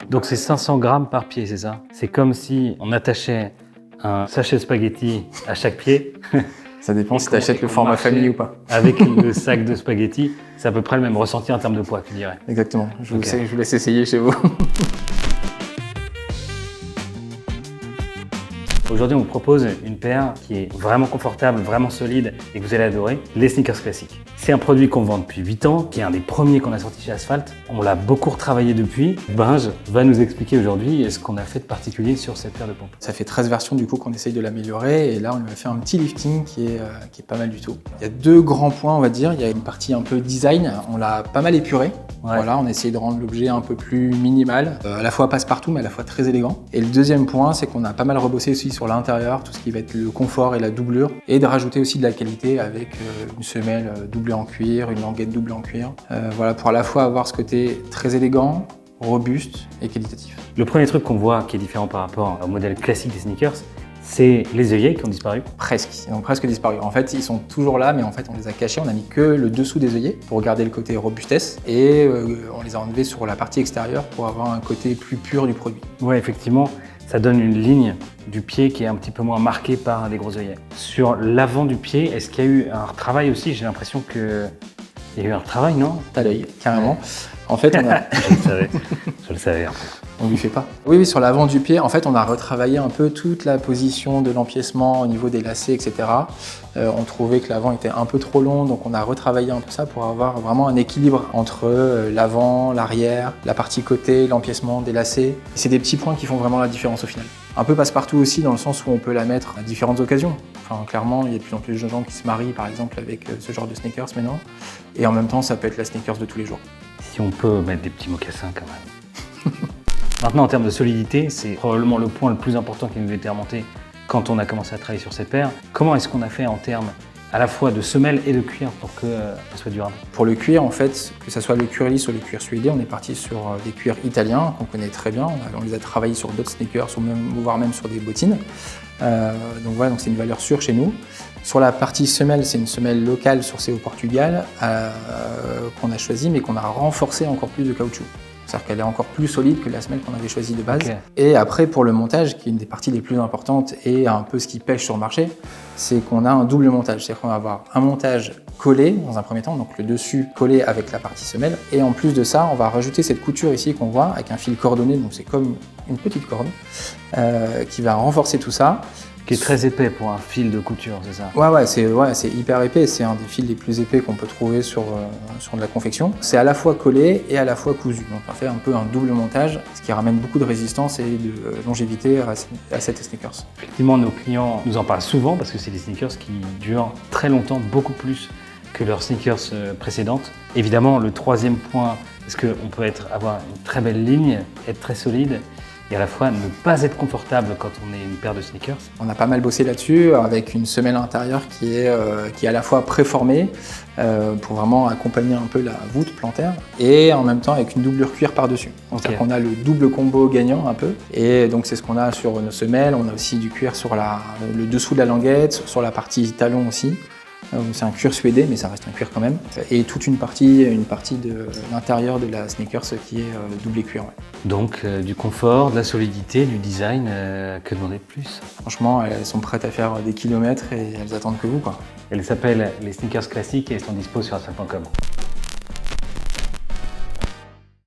Donc c'est 500 grammes par pied, c'est ça? C'est comme si on attachait un sachet de spaghettis à chaque pied. Ça dépend si tu achètes le format famille ou pas. Avec le sac de spaghettis, c'est à peu près le même ressenti en termes de poids, tu dirais. Exactement. Je vous laisse essayer chez vous. Aujourd'hui, on vous propose une paire qui est vraiment confortable, vraiment solide et que vous allez adorer, les sneakers classiques. C'est un produit qu'on vend depuis 8 ans, qui est un des premiers qu'on a sorti chez Asphalt. On l'a beaucoup retravaillé depuis. Benj va nous expliquer aujourd'hui ce qu'on a fait de particulier sur cette paire de pompes. Ça fait 13 versions du coup qu'on essaye de l'améliorer et là on lui a fait un petit lifting qui est pas mal du tout. Il y a deux grands points on va dire. Il y a une partie un peu design, on l'a pas mal épuré. Ouais. Voilà, on a essayé de rendre l'objet un peu plus minimal, à la fois passe-partout mais à la fois très élégant. Et le deuxième point, c'est qu'on a pas mal rebossé aussi sur l'intérieur, tout ce qui va être le confort et la doublure, et de rajouter aussi de la qualité avec une semelle doublée en cuir, une languette doublée en cuir. Voilà, pour à la fois avoir ce côté très élégant, robuste et qualitatif. Le premier truc qu'on voit qui est différent par rapport au modèle classique des sneakers, c'est les œillets qui ont disparu. Presque, ils ont presque disparu. En fait, ils sont toujours là, mais en fait, on les a cachés. On a mis que le dessous des œillets pour garder le côté robustesse et on les a enlevés sur la partie extérieure pour avoir un côté plus pur du produit. Ouais, effectivement, ça donne une ligne du pied qui est un petit peu moins marquée par les gros œillets. Sur l'avant du pied, est-ce qu'il y a eu un retravail aussi? J'ai l'impression qu'il y a eu un retravail, non? T'as l'œil, carrément. En fait, on a... Je le savais. En fait. On lui fait pas. Oui, sur l'avant du pied, en fait, on a retravaillé un peu toute la position de l'empiècement au niveau des lacets, etc. On trouvait que l'avant était un peu trop long, donc on a retravaillé un peu ça pour avoir vraiment un équilibre entre l'avant, l'arrière, la partie côté, l'empiècement des lacets. C'est des petits points qui font vraiment la différence au final. Un peu passe-partout aussi dans le sens où on peut la mettre à différentes occasions. Enfin, clairement, il y a de plus en plus de gens qui se marient, par exemple, avec ce genre de sneakers maintenant. Et en même temps, ça peut être la sneakers de tous les jours. Si on peut mettre des petits mocassins quand même. Maintenant, en termes de solidité, c'est probablement le point le plus important qui nous était remonté quand on a commencé à travailler sur cette paire. Comment est-ce qu'on a fait en termes à la fois de semelle et de cuir pour qu'elle soit durable? Pour le cuir, en fait, que ce soit le cuir lisse ou le cuir suédé, on est parti sur des cuirs italiens qu'on connaît très bien. On les a travaillés sur d'autres sneakers, voire même sur des bottines. Donc voilà, c'est une valeur sûre chez nous. Sur la partie semelle, c'est une semelle locale sourcée au Portugal qu'on a choisie, mais qu'on a renforcée encore plus de caoutchouc. C'est-à-dire qu'elle est encore plus solide que la semelle qu'on avait choisie de base. Okay. Et après, pour le montage, qui est une des parties les plus importantes et un peu ce qui pêche sur le marché, c'est qu'on a un double montage. C'est-à-dire qu'on va avoir un montage collé dans un premier temps, donc le dessus collé avec la partie semelle. Et en plus de ça, on va rajouter cette couture ici qu'on voit avec un fil cordonné, donc c'est comme une petite corde, qui va renforcer tout ça. Qui est très épais pour un fil de couture, c'est ça? Ouais, c'est hyper épais. C'est un des fils les plus épais qu'on peut trouver sur de la confection. C'est à la fois collé et à la fois cousu. Donc on fait un peu un double montage, ce qui ramène beaucoup de résistance et de longévité à cette sneakers. Effectivement, nos clients nous en parlent souvent parce que c'est des sneakers qui durent très longtemps, beaucoup plus que leurs sneakers précédentes. Évidemment, le troisième point, c'est qu'on peut avoir une très belle ligne, être très solide, et à la fois ne pas être confortable quand on est une paire de sneakers. On a pas mal bossé là-dessus avec une semelle intérieure qui est à la fois préformée pour vraiment accompagner un peu la voûte plantaire et en même temps avec une doublure cuir par-dessus. Donc okay. On a le double combo gagnant un peu et donc c'est ce qu'on a sur nos semelles. On a aussi du cuir sur le dessous de la languette, sur la partie talon aussi. C'est un cuir suédé, mais ça reste un cuir quand même. Et toute une partie de l'intérieur de la sneakers qui est doublé cuir. Ouais. Donc du confort, de la solidité, du design, que demander de plus? Franchement, elles sont prêtes à faire des kilomètres et elles attendent que vous, quoi. Elles s'appellent les sneakers classiques et elles sont dispo sur asphalt.com.